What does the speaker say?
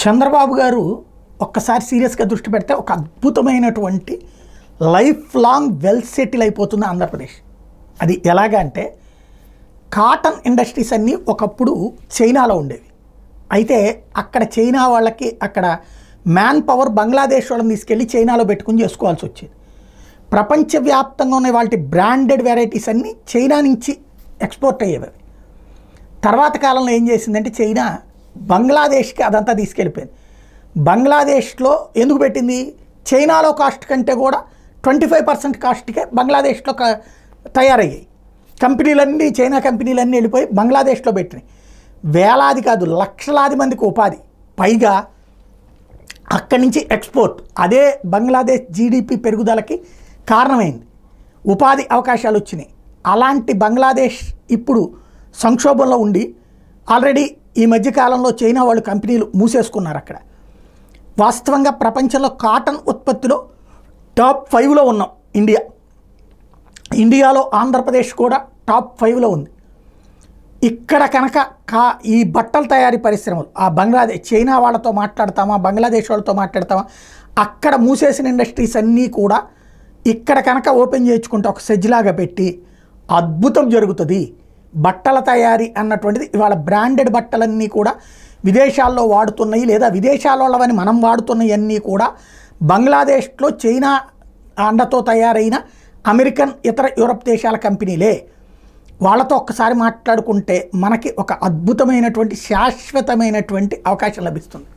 చంద్రబాబు గారు ఒక్కసారి సీరియస్గా దృష్టి పెడితే ఒక అద్భుతమైనటువంటి లైఫ్ లాంగ్ వెల్ సెటిల్ అయిపోతుంది ఆంధ్రప్రదేశ్. అది ఎలాగంటే కాటన్ ఇండస్ట్రీస్ అన్నీ ఒకప్పుడు చైనాలో ఉండేవి. అయితే అక్కడ చైనా వాళ్ళకి అక్కడ మ్యాన్ పవర్ బంగ్లాదేశ్ వాళ్ళని తీసుకెళ్ళి చైనాలో పెట్టుకుని చేసుకోవాల్సి వచ్చేది. ప్రపంచవ్యాప్తంగా ఉన్న వాటి బ్రాండెడ్ వెరైటీస్ అన్నీ చైనా నుంచి ఎక్స్పోర్ట్ అయ్యేవి. తర్వాత కాలంలో ఏం చేసిందంటే చైనా బంగ్లాదేశ్కి అదంతా తీసుకెళ్ళిపోయింది. బంగ్లాదేశ్లో ఎందుకు పెట్టింది? చైనాలో కాస్ట్ కంటే కూడా 25% కాస్ట్కే బంగ్లాదేశ్లో తయారయ్యాయి. కంపెనీలన్నీ చైనా కంపెనీలన్నీ వెళ్ళిపోయి బంగ్లాదేశ్లో పెట్టినాయి. వేలాది కాదు లక్షలాది మందికి ఉపాధి, పైగా అక్కడి నుంచి ఎక్స్పోర్ట్. అదే బంగ్లాదేశ్ జీడిపి పెరుగుదలకి కారణమైంది. ఉపాధి అవకాశాలు వచ్చినాయి. అలాంటి బంగ్లాదేశ్ ఇప్పుడు సంక్షోభంలో ఉండి ఆల్రెడీ ఈ మధ్యకాలంలో చైనా వాళ్ళు కంపెనీలు మూసేసుకున్నారు. అక్కడ వాస్తవంగా ప్రపంచంలో కాటన్ ఉత్పత్తిలో టాప్ 5లో ఉన్నాం ఇండియాలో ఆంధ్రప్రదేశ్ కూడా టాప్ 5లో ఉంది. ఇక్కడ కనుక ఈ బట్టల తయారీ పరిశ్రమలు ఆ బంగ్లాదేశ్ చైనా వాళ్ళతో మాట్లాడతామా, బంగ్లాదేశ్ వాళ్ళతో మాట్లాడతామా, అక్కడ మూసేసిన ఇండస్ట్రీస్ అన్నీ కూడా ఇక్కడ కనుక ఓపెన్ చేయించుకుంటే ఒక సెజ్లాగా పెట్టి అద్భుతం జరుగుతుంది. బట్టల తయారీ అన్నటువంటిది ఇవాళ బ్రాండెడ్ బట్టలన్నీ కూడా విదేశాల్లో వాడుతున్నాయి, లేదా విదేశాల వాళ్ళవని మనం వాడుతున్నాయి అన్నీ కూడా బంగ్లాదేశ్లో చైనా అండతో తయారైన అమెరికన్ ఇతర యూరప్ దేశాల కంపెనీలే. వాళ్ళతో ఒక్కసారి మాట్లాడుకుంటే మనకి ఒక అద్భుతమైనటువంటి శాశ్వతమైనటువంటి అవకాశం లభిస్తుంది.